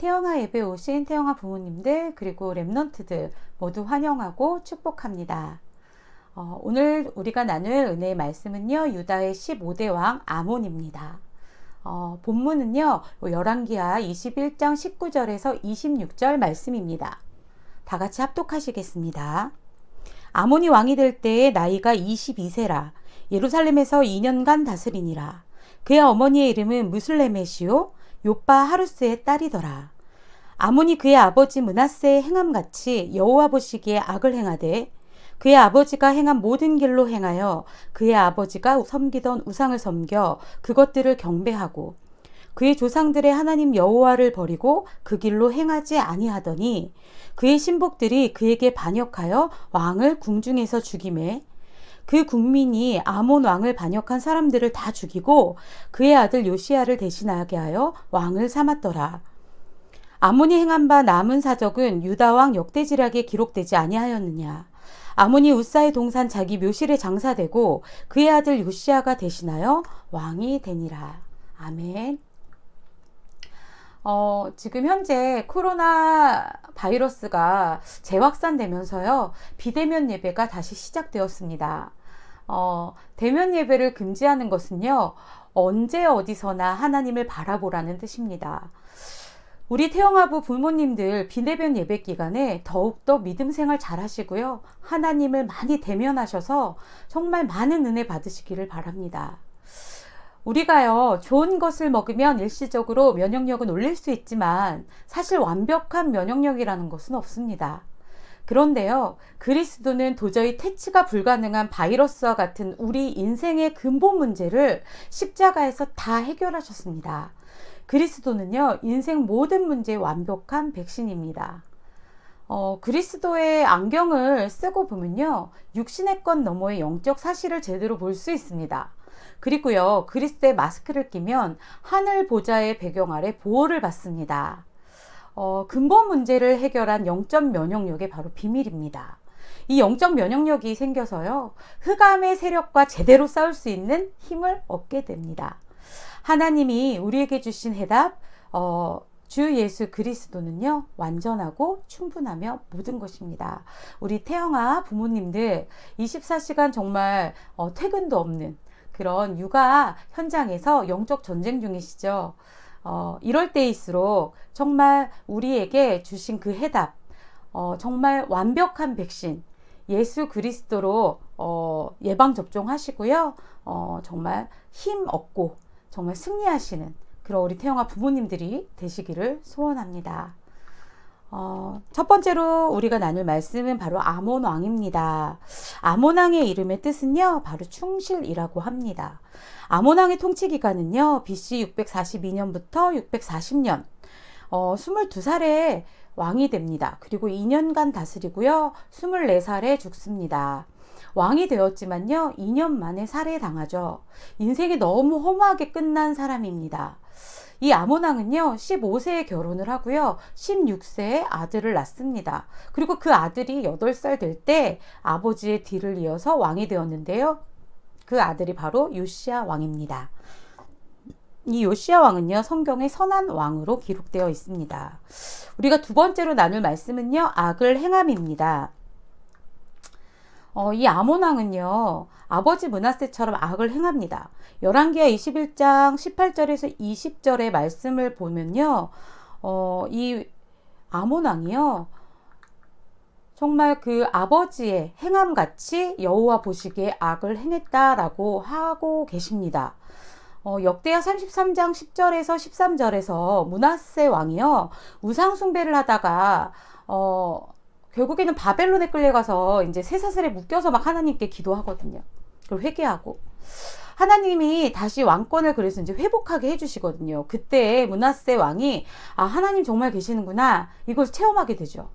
태영아 예배 오신 태영아 부모님들 그리고 렘넌트들 모두 환영하고 축복합니다. 오늘 우리가 나눌 은혜의 말씀은요, 유다의 15대 왕 아몬입니다. 본문은요, 열왕기하 21장 19절에서 26절 말씀입니다. 다 같이 합독하시겠습니다. 아몬이 왕이 될 때에 나이가 22세라 예루살렘에서 2년간 다스리니라. 그의 어머니의 이름은 무슬레메시요 요빠 하루스의 딸이더라. 아몬이 그의 아버지 므낫세의 행함같이 여호와 보시기에 악을 행하되 그의 아버지가 행한 모든 길로 행하여 그의 아버지가 섬기던 우상을 섬겨 그것들을 경배하고 그의 조상들의 하나님 여호와를 버리고 그 길로 행하지 아니하더니 그의 신복들이 그에게 반역하여 왕을 궁중에서 죽이매 그 국민이 아몬 왕을 반역한 사람들을 다 죽이고 그의 아들 요시야를 대신하게 하여 왕을 삼았더라. 아몬이 행한 바 남은 사적은 유다 왕 역대지략에 기록되지 아니하였느냐. 아몬이 우사의 동산 자기 묘실에 장사되고 그의 아들 요시야가 대신하여 왕이 되니라. 아멘. 지금 현재 코로나 바이러스가 재확산되면서요, 비대면 예배가 다시 시작되었습니다. 대면 예배를 금지하는 것은요, 언제 어디서나 하나님을 바라보라는 뜻입니다. 우리 태영아부 부모님들 비대면 예배 기간에 더욱더 믿음 생활 잘 하시고요, 하나님을 많이 대면하셔서 정말 많은 은혜 받으시기를 바랍니다. 우리가요, 좋은 것을 먹으면 일시적으로 면역력은 올릴 수 있지만 사실 완벽한 면역력이라는 것은 없습니다. 그런데요, 그리스도는 도저히 퇴치가 불가능한 바이러스와 같은 우리 인생의 근본 문제를 십자가에서 다 해결하셨습니다. 그리스도는요, 인생 모든 문제의 완벽한 백신입니다. 그리스도의 안경을 쓰고 보면요, 육신의 것 너머의 영적 사실을 제대로 볼 수 있습니다. 그리고요, 그리스도의 마스크를 끼면 하늘 보좌의 배경 아래 보호를 받습니다. 근본 문제를 해결한 영적 면역력의 바로 비밀입니다. 이 영적 면역력이 생겨서요, 흑암의 세력과 제대로 싸울 수 있는 힘을 얻게 됩니다. 하나님이 우리에게 주신 해답, 주 예수 그리스도는요, 완전하고 충분하며 모든 것입니다. 우리 태영아 부모님들 24시간 정말 퇴근도 없는 그런 육아 현장에서 영적 전쟁 중이시죠. 이럴 때일수록 정말 우리에게 주신 그 해답, 정말 완벽한 백신, 예수 그리스도로 예방접종하시고요. 정말 힘 얻고 정말 승리하시는 그런 우리 태영아 부모님들이 되시기를 소원합니다. 첫 번째로 우리가 나눌 말씀은 바로 아몬 왕입니다. 아몬 왕의 이름의 뜻은요, 바로 충실이라고 합니다. 아몬 왕의 통치 기간은요, BC 642년부터 640년, 22살에 왕이 됩니다. 그리고 2년간 다스리고요, 24살에 죽습니다. 왕이 되었지만요, 2년 만에 살해당하죠. 인생이 너무 허무하게 끝난 사람입니다. 이 아몬 왕은요, 15세에 결혼을 하고요, 16세에 아들을 낳습니다. 그리고 그 아들이 8살 될 때 아버지의 뒤를 이어서 왕이 되었는데요, 그 아들이 바로 요시야 왕입니다. 이 요시야 왕은요, 성경의 선한 왕으로 기록되어 있습니다. 우리가 두 번째로 나눌 말씀은요, 악을 행함입니다. 이 아몬 왕은요, 아버지 므낫세처럼 악을 행합니다. 열왕기하 21장 18절에서 20절의 말씀을 보면요, 이 아몬 왕이요, 정말 그 아버지의 행함같이 여호와 보시기에 악을 행했다라고 하고 계십니다. 역대하 33장 10절에서 13절에서 므낫세 왕이요, 우상 숭배를 하다가 결국에는 바벨론에 끌려가서 이제 쇠사슬에 묶여서 막 하나님께 기도하거든요. 그걸 회개하고 하나님이 다시 왕권을 그래서 이제 회복하게 해주시거든요. 그때 므낫세 왕이 하나님 정말 계시는구나, 이걸 체험하게 되죠.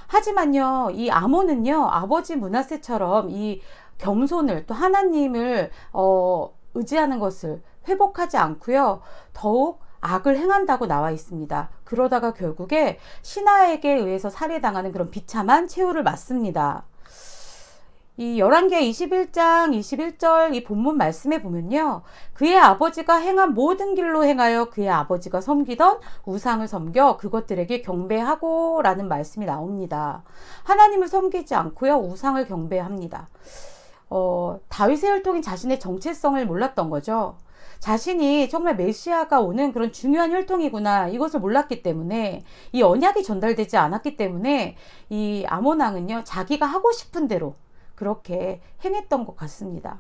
하지만요, 이 아몬은요, 아버지 므낫세처럼 이 겸손을 또 하나님을 의지하는 것을 회복하지 않고요, 더욱 악을 행한다고 나와 있습니다. 그러다가 결국에 신하에게 의해서 살해당하는 그런 비참한 최후를 맞습니다. 이 열왕기하 21장 21절 이 본문 말씀에 보면요. 그의 아버지가 행한 모든 길로 행하여 그의 아버지가 섬기던 우상을 섬겨 그것들에게 경배하고 라는 말씀이 나옵니다. 하나님을 섬기지 않고요. 우상을 경배합니다. 다윗의 혈통이 자신의 정체성을 몰랐던 거죠. 자신이 정말 메시아가 오는 그런 중요한 혈통이구나 이것을 몰랐기 때문에 이 언약이 전달되지 않았기 때문에 이 아몬 왕은요. 자기가 하고 싶은 대로 그렇게 행했던 것 같습니다.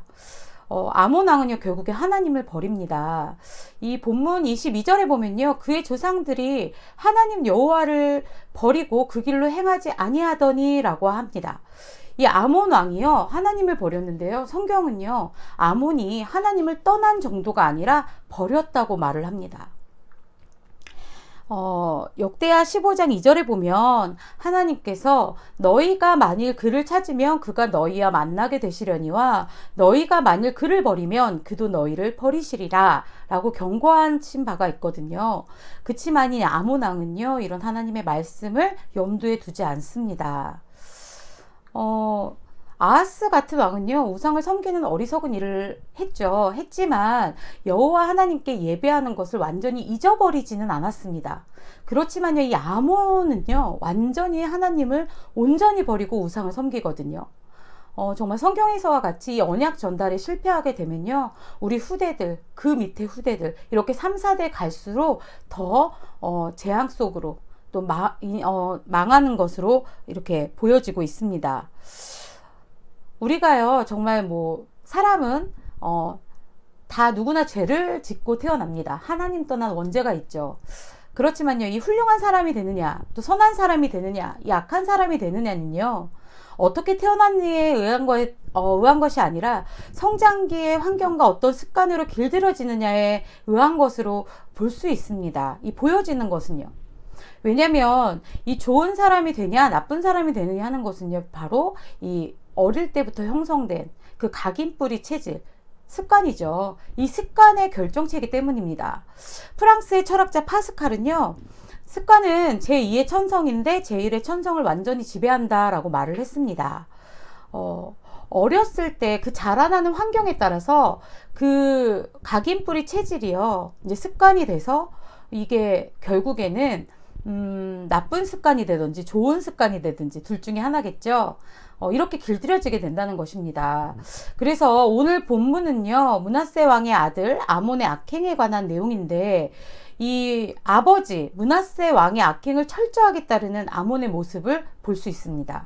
아몬 왕은요 결국에 하나님을 버립니다. 이 본문 22절에 보면요 그의 조상들이 하나님 여호와를 버리고 그 길로 행하지 아니하더니 라고 합니다. 이 아몬 왕이요 하나님을 버렸는데요 성경은요 아몬이 하나님을 떠난 정도가 아니라 버렸다고 말을 합니다. 역대하 15장 2절에 보면 하나님께서 너희가 만일 그를 찾으면 그가 너희와 만나게 되시려니와 너희가 만일 그를 버리면 그도 너희를 버리시리라 라고 경고하신 바가 있거든요. 그치만 이 아몬 왕은요 이런 하나님의 말씀을 염두에 두지 않습니다. 아하스 같은 왕은요 우상을 섬기는 어리석은 일을 했지만 여호와 하나님께 예배하는 것을 완전히 잊어버리지는 않았습니다. 그렇지만요 이 아몬은요 완전히 하나님을 온전히 버리고 우상을 섬기거든요. 정말 성경에서와 같이 이 언약 전달에 실패하게 되면요 우리 후대들 그 밑에 후대들 이렇게 3, 4대 갈수록 더 재앙 속으로 또 망하는 것으로 이렇게 보여지고 있습니다. 우리가요 정말 사람은 다 누구나 죄를 짓고 태어납니다. 하나님 떠난 원죄가 있죠. 그렇지만요 이 훌륭한 사람이 되느냐 또 선한 사람이 되느냐 이 악한 사람이 되느냐는요 어떻게 태어났느냐에 의한 것이 아니라 성장기의 환경과 어떤 습관으로 길들여지느냐에 의한 것으로 볼 수 있습니다. 이 보여지는 것은요. 왜냐면 이 좋은 사람이 되냐 나쁜 사람이 되느냐 하는 것은요 바로 이 어릴 때부터 형성된 그 각인뿌리 체질 습관이죠. 이 습관의 결정체이기 때문입니다. 프랑스의 철학자 파스칼은요 습관은 제2의 천성인데 제1의 천성을 완전히 지배한다 라고 말을 했습니다. 어렸을 때 그 자라나는 환경에 따라서 그 각인뿌리 체질이요 이제 습관이 돼서 이게 결국에는 나쁜 습관이 되든지 좋은 습관이 되든지 둘 중에 하나겠죠. 이렇게 길들여지게 된다는 것입니다. 그래서 오늘 본문은요 므낫세 왕의 아들 아몬의 악행에 관한 내용인데 이 아버지 므낫세 왕의 악행을 철저하게 따르는 아몬의 모습을 볼 수 있습니다.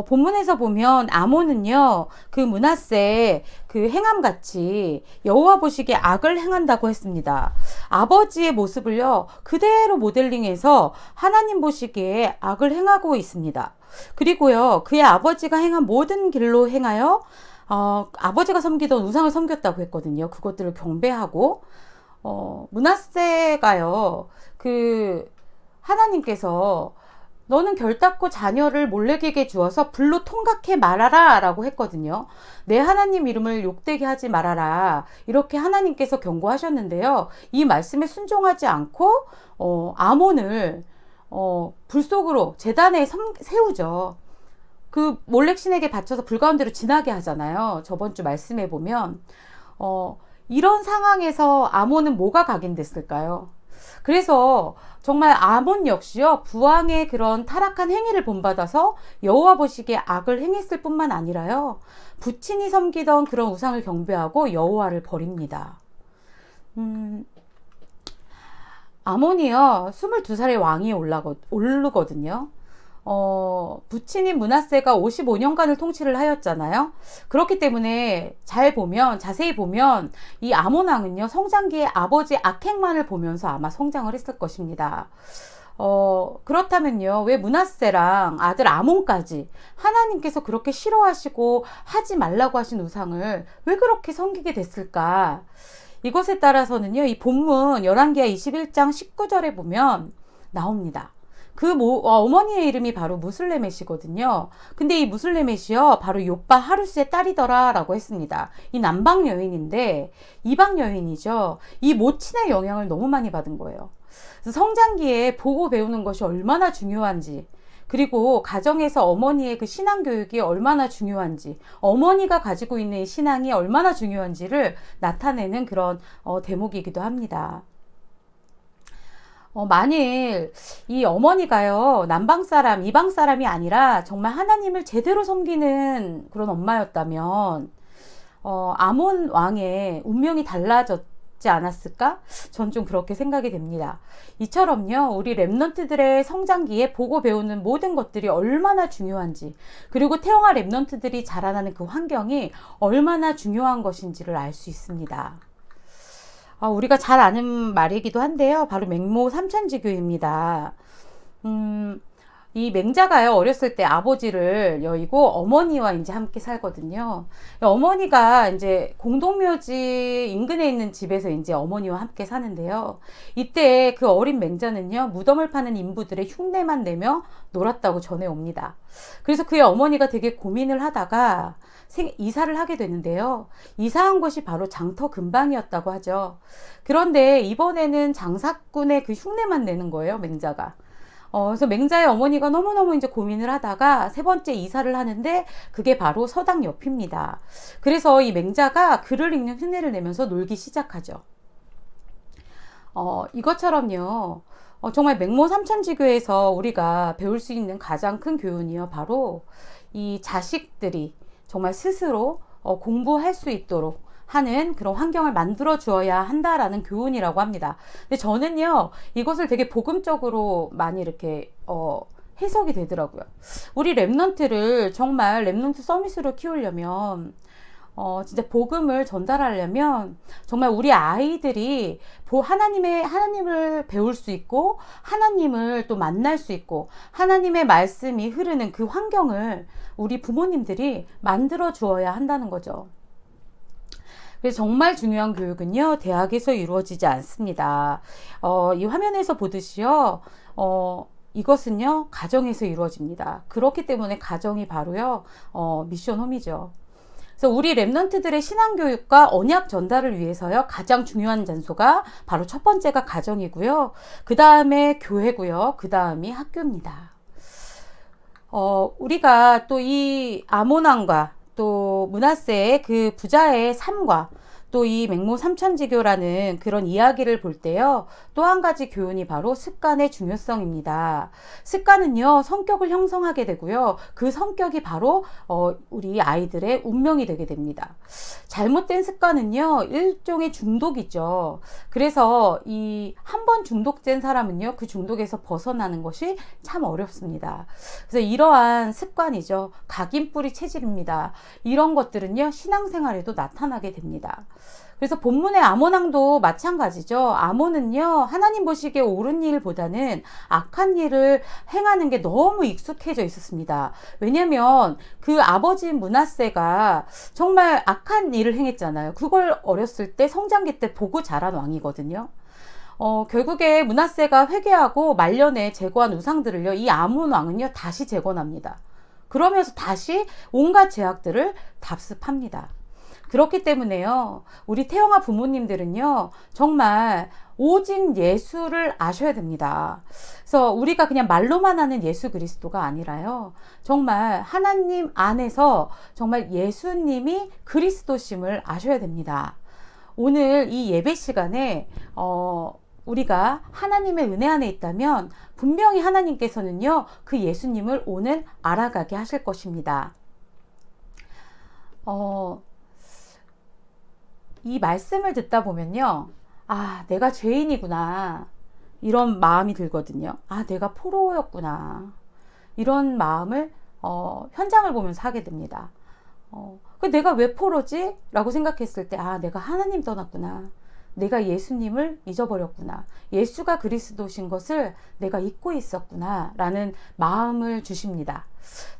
본문에서 보면 아몬은요 그 므낫세의 그 행함같이 여호와 보시기에 악을 행한다고 했습니다. 아버지의 모습을요 그대로 모델링해서 하나님 보시기에 악을 행하고 있습니다. 그리고요 그의 아버지가 행한 모든 길로 행하여 아버지가 섬기던 우상을 섬겼다고 했거든요. 그것들을 경배하고 므낫세가요 그 하나님께서 너는 결단코 자녀를 몰래에게 주어서 불로 통각해 말아라 라고 했거든요. 내 하나님 이름을 욕되게 하지 말아라 이렇게 하나님께서 경고하셨는데요. 이 말씀에 순종하지 않고 아몬을 불 속으로 제단에 세우죠. 그 몰렉신에게 바쳐서 불 가운데로 지나게 하잖아요. 저번 주 말씀에 보면 이런 상황에서 아몬은 뭐가 각인됐을까요? 그래서 정말 아몬 역시요 부왕의 그런 타락한 행위를 본받아서 여호와 보시기에 악을 행했을 뿐만 아니라요 부친이 섬기던 그런 우상을 경배하고 여호와를 버립니다. 아몬이요 22살의 왕이 오르거든요. 부친인 므낫세가 55년간을 통치를 하였잖아요. 그렇기 때문에 자세히 보면 이 아몬 왕은요 성장기에 아버지 악행만을 보면서 아마 성장을 했을 것입니다. 그렇다면요 왜 므낫세랑 아들 아몬까지 하나님께서 그렇게 싫어하시고 하지 말라고 하신 우상을 왜 그렇게 섬기게 됐을까? 이것에 따라서는요 이 본문 열왕기하 21장 19절에 보면 나옵니다. 그 어머니의 이름이 바로 무슬레멧이거든요. 근데 이 무슬레멧이요 바로 욥바 하루스의 딸이더라 라고 했습니다. 이 남방 여인인데 이방 여인이죠. 이 모친의 영향을 너무 많이 받은 거예요. 그래서 성장기에 보고 배우는 것이 얼마나 중요한지 그리고 가정에서 어머니의 그 신앙 교육이 얼마나 중요한지, 어머니가 가지고 있는 이 신앙이 얼마나 중요한지를 나타내는 그런 대목이기도 합니다. 만일 이 어머니가요, 남방 사람, 이방 사람이 아니라 정말 하나님을 제대로 섬기는 그런 엄마였다면, 아몬 왕의 운명이 달라졌지 않았을까? 전 좀 그렇게 생각이 됩니다. 이처럼요, 우리 랩런트들의 성장기에 보고 배우는 모든 것들이 얼마나 중요한지, 그리고 태영아 랩런트들이 자라나는 그 환경이 얼마나 중요한 것인지를 알 수 있습니다. 우리가 잘 아는 말이기도 한데요. 바로 맹모 삼천지교입니다. 이 맹자가요, 어렸을 때 아버지를 여의고 어머니와 이제 함께 살거든요. 어머니가 이제 공동묘지 인근에 있는 집에서 이제 어머니와 함께 사는데요. 이때 그 어린 맹자는요, 무덤을 파는 인부들의 흉내만 내며 놀았다고 전해옵니다. 그래서 그의 어머니가 되게 고민을 하다가 이사를 하게 되는데요. 이사한 곳이 바로 장터 근방이었다고 하죠. 그런데 이번에는 장사꾼의 그 흉내만 내는 거예요, 맹자가. 그래서 맹자의 어머니가 너무너무 이제 고민을 하다가 세 번째 이사를 하는데 그게 바로 서당 옆입니다. 그래서 이 맹자가 글을 읽는 흉내를 내면서 놀기 시작하죠. 이것처럼요. 정말 맹모 삼천지교에서 우리가 배울 수 있는 가장 큰 교훈이요. 바로 이 자식들이 정말 스스로 공부할 수 있도록 하는 그런 환경을 만들어 주어야 한다라는 교훈이라고 합니다. 근데 저는요, 이것을 되게 복음적으로 많이 이렇게 해석이 되더라고요. 우리 랩런트를 정말 랩런트 서밋으로 키우려면 진짜 복음을 전달하려면 정말 우리 아이들이 하나님을 배울 수 있고 하나님을 또 만날 수 있고 하나님의 말씀이 흐르는 그 환경을 우리 부모님들이 만들어 주어야 한다는 거죠. 그래서 정말 중요한 교육은요, 대학에서 이루어지지 않습니다. 이 화면에서 보듯이요, 이것은요, 가정에서 이루어집니다. 그렇기 때문에 가정이 바로요, 미션 홈이죠. 그래서 우리 랩런트들의 신앙교육과 언약 전달을 위해서요, 가장 중요한 장소가 바로 첫 번째가 가정이고요. 그 다음에 교회고요. 그 다음이 학교입니다. 우리가 또 이 아몬왕과 또 므낫세의 그 부자의 삶과 또 이 맹모 삼천지교라는 그런 이야기를 볼 때요, 또 한 가지 교훈이 바로 습관의 중요성입니다. 습관은요, 성격을 형성하게 되고요, 그 성격이 바로 우리 아이들의 운명이 되게 됩니다. 잘못된 습관은요, 일종의 중독이죠. 그래서 이 한 번 중독된 사람은요, 그 중독에서 벗어나는 것이 참 어렵습니다. 그래서 이러한 습관이죠, 각인뿌리 체질입니다. 이런 것들은요, 신앙생활에도 나타나게 됩니다. 그래서 본문의 아몬왕도 마찬가지죠. 아몬은요, 하나님 보시기에 옳은 일보다는 악한 일을 행하는 게 너무 익숙해져 있었습니다. 왜냐면 그 아버지 므낫세가 정말 악한 일을 행했잖아요. 그걸 어렸을 때 성장기 때 보고 자란 왕이거든요. 결국에 므낫세가 회개하고 말년에 제거한 우상들을요, 이 아몬 왕은요, 다시 재건합니다. 그러면서 다시 온갖 제약들을 답습합니다. 그렇기 때문에요, 우리 태영아 부모님들은요, 정말 오직 예수를 아셔야 됩니다. 그래서 우리가 그냥 말로만 하는 예수 그리스도가 아니라요, 정말 하나님 안에서 정말 예수님이 그리스도심을 아셔야 됩니다. 오늘 이 예배 시간에 우리가 하나님의 은혜 안에 있다면 분명히 하나님께서는요, 그 예수님을 오늘 알아가게 하실 것입니다. 이 말씀을 듣다 보면요, 내가 죄인이구나, 이런 마음이 들거든요. 내가 포로였구나, 이런 마음을 현장을 보면서 하게 됩니다. 내가 왜 포로지? 라고 생각했을 때, 내가 하나님 떠났구나, 내가 예수님을 잊어버렸구나, 예수가 그리스도신 것을 내가 잊고 있었구나 라는 마음을 주십니다.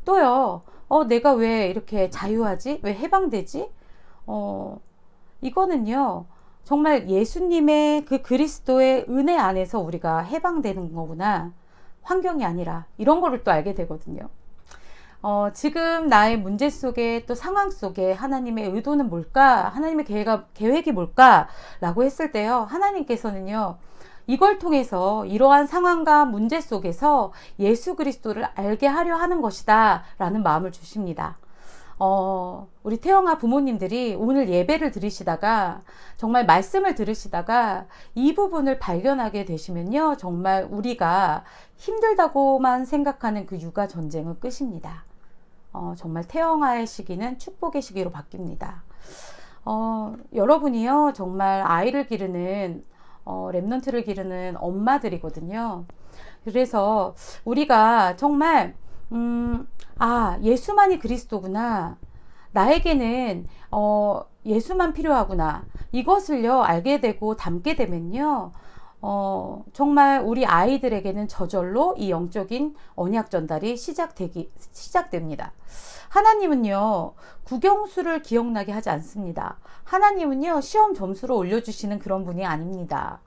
또요, 내가 왜 이렇게 자유하지? 왜 해방되지? 이거는요, 정말 예수님의 그 그리스도의 은혜 안에서 우리가 해방되는 거구나, 환경이 아니라, 이런 거를 또 알게 되거든요. 지금 나의 문제 속에, 또 상황 속에 하나님의 의도는 뭘까? 하나님의 계획이 뭘까? 라고 했을 때요, 하나님께서는요, 이걸 통해서 이러한 상황과 문제 속에서 예수 그리스도를 알게 하려 하는 것이다 라는 마음을 주십니다. 우리 태영아 부모님들이 오늘 예배를 들으시다가 정말 말씀을 들으시다가 이 부분을 발견하게 되시면요, 정말 우리가 힘들다고만 생각하는 그 육아 전쟁은 끝입니다. 정말 태영아의 시기는 축복의 시기로 바뀝니다. 여러분이요, 정말 아이를 기르는 랩넌트를 기르는 엄마들이거든요. 그래서 우리가 정말 예수만이 그리스도구나, 나에게는 예수만 필요하구나, 이것을요 알게 되고 담게 되면요, 정말 우리 아이들에게는 저절로 이 영적인 언약 전달이 시작됩니다. 하나님은요, 국영수를 기억나게 하지 않습니다. 하나님은요, 시험 점수를 올려주시는 그런 분이 아닙니다.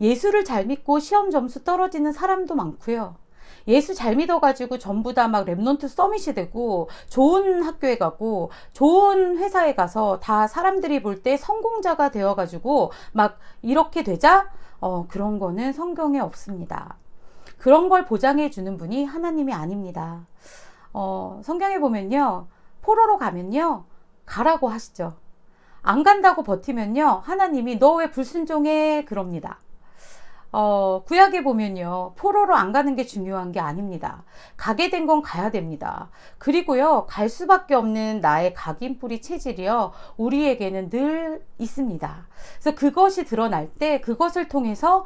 예수를 잘 믿고 시험 점수 떨어지는 사람도 많고요. 예수 잘 믿어가지고 전부 다 막 랩넌트 서밋이 되고 좋은 학교에 가고 좋은 회사에 가서 다 사람들이 볼 때 성공자가 되어가지고 막 이렇게 되자 그런 거는 성경에 없습니다. 그런 걸 보장해 주는 분이 하나님이 아닙니다. 성경에 보면요, 포로로 가면요 가라고 하시죠. 안 간다고 버티면요 하나님이 너 왜 불순종해 그럽니다. 구약에 보면요, 포로로 안 가는 게 중요한 게 아닙니다. 가게 된 건 가야 됩니다. 그리고요, 갈 수밖에 없는 나의 각인뿌리 체질이요, 우리에게는 늘 있습니다. 그래서 그것이 드러날 때 그것을 통해서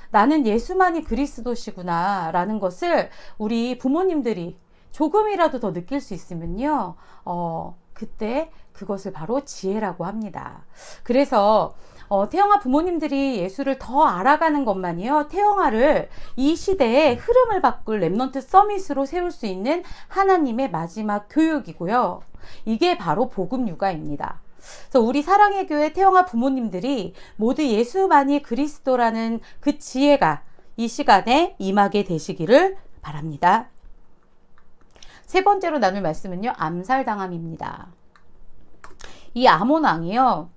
나는 예수만이 그리스도시구나 라는 것을 우리 부모님들이 조금이라도 더 느낄 수 있으면요, 그때 그것을 바로 지혜라고 합니다. 그래서 태영아 부모님들이 예수를 더 알아가는 것만이요, 태영아를 이 시대의 흐름을 바꿀 랩넌트 서밋으로 세울 수 있는 하나님의 마지막 교육이고요. 이게 바로 복음 육아입니다. 그래서 우리 사랑의 교회 태영아 부모님들이 모두 예수만이 그리스도라는 그 지혜가 이 시간에 임하게 되시기를 바랍니다. 세 번째로 나눌 말씀은요, 암살당함입니다. 이 아몬 왕이요,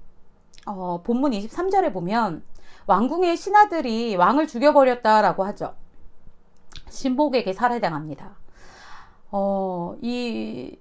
본문 23절에 보면 왕궁의 신하들이 왕을 죽여버렸다라고 하죠. 신복에게 살해당합니다. 이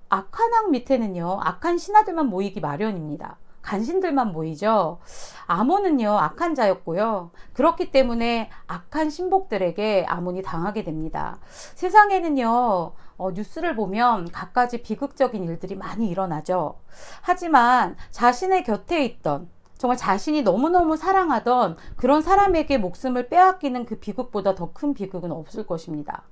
악한 왕 밑에는요, 악한 신하들만 모이기 마련입니다. 간신들만 모이죠. 아몬은요, 악한 자였고요. 그렇기 때문에 악한 신복들에게 아몬이 당하게 됩니다. 세상에는요, 뉴스를 보면 갖가지 비극적인 일들이 많이 일어나죠. 하지만 자신의 곁에 있던, 정말 자신이 너무너무 사랑하던 그런 사람에게 목숨을 빼앗기는 그 비극보다 더 큰 비극은 없을 것입니다.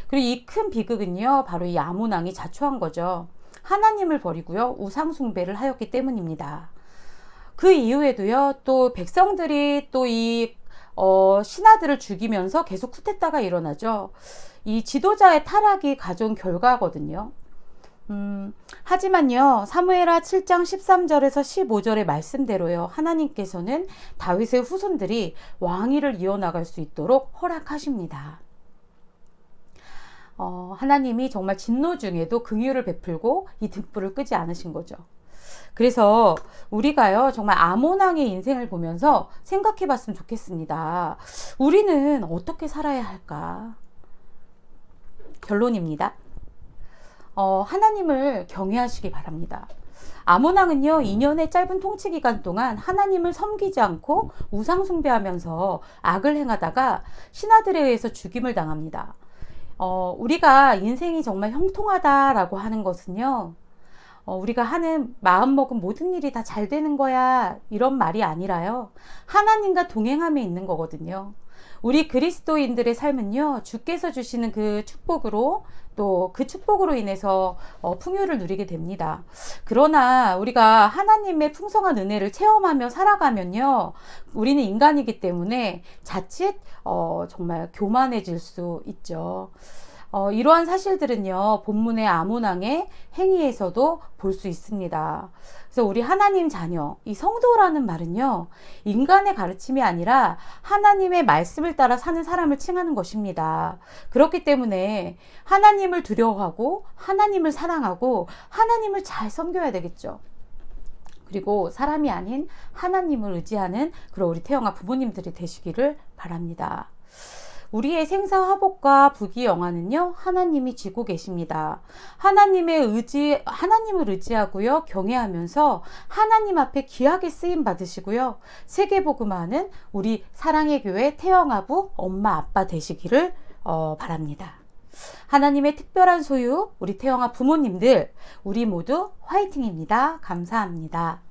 그리고 이 큰 비극은요, 바로 이 아몬 왕이 자초한 거죠. 하나님을 버리고요, 우상 숭배를 하였기 때문입니다. 그 이후에도요, 또 백성들이 또 이 신하들을 죽이면서 계속 쿠데타가 일어나죠. 이 지도자의 타락이 가져온 결과거든요. 하지만요, 사무엘하 7장 13절에서 15절의 말씀대로요, 하나님께서는 다윗의 후손들이 왕위를 이어나갈 수 있도록 허락하십니다. 하나님이 정말 진노 중에도 긍휼을 베풀고 이 등불을 끄지 않으신 거죠. 그래서 우리가요, 정말 아몬 왕의 인생을 보면서 생각해 봤으면 좋겠습니다. 우리는 어떻게 살아야 할까? 결론입니다. 하나님을 경외하시기 바랍니다. 아몬 왕은요, 2년의 짧은 통치 기간 동안 하나님을 섬기지 않고 우상 숭배하면서 악을 행하다가 신하들에 의해서 죽임을 당합니다. 우리가 인생이 정말 형통하다라고 하는 것은요, 우리가 하는 마음먹은 모든 일이 다 잘 되는 거야, 이런 말이 아니라요, 하나님과 동행함에 있는 거거든요. 우리 그리스도인들의 삶은요, 주께서 주시는 그 축복으로, 또 그 축복으로 인해서 풍요를 누리게 됩니다. 그러나 우리가 하나님의 풍성한 은혜를 체험하며 살아가면요, 우리는 인간이기 때문에 자칫 정말 교만해질 수 있죠. 이러한 사실들은요, 본문의 아몬 왕의 행위에서도 볼 수 있습니다. 그래서 우리 하나님 자녀, 이 성도라는 말은요, 인간의 가르침이 아니라 하나님의 말씀을 따라 사는 사람을 칭하는 것입니다. 그렇기 때문에 하나님을 두려워하고 하나님을 사랑하고 하나님을 잘 섬겨야 되겠죠. 그리고 사람이 아닌 하나님을 의지하는 그런 우리 태영아 부모님들이 되시기를 바랍니다. 우리의 생사화복과 부귀영화는요, 하나님이 지고 계십니다. 하나님을 의지하고요, 경외하면서 하나님 앞에 귀하게 쓰임 받으시고요, 세계복음화는 우리 사랑의 교회 태영아부 엄마 아빠 되시기를 바랍니다. 하나님의 특별한 소유, 우리 태영아 부모님들, 우리 모두 화이팅입니다. 감사합니다.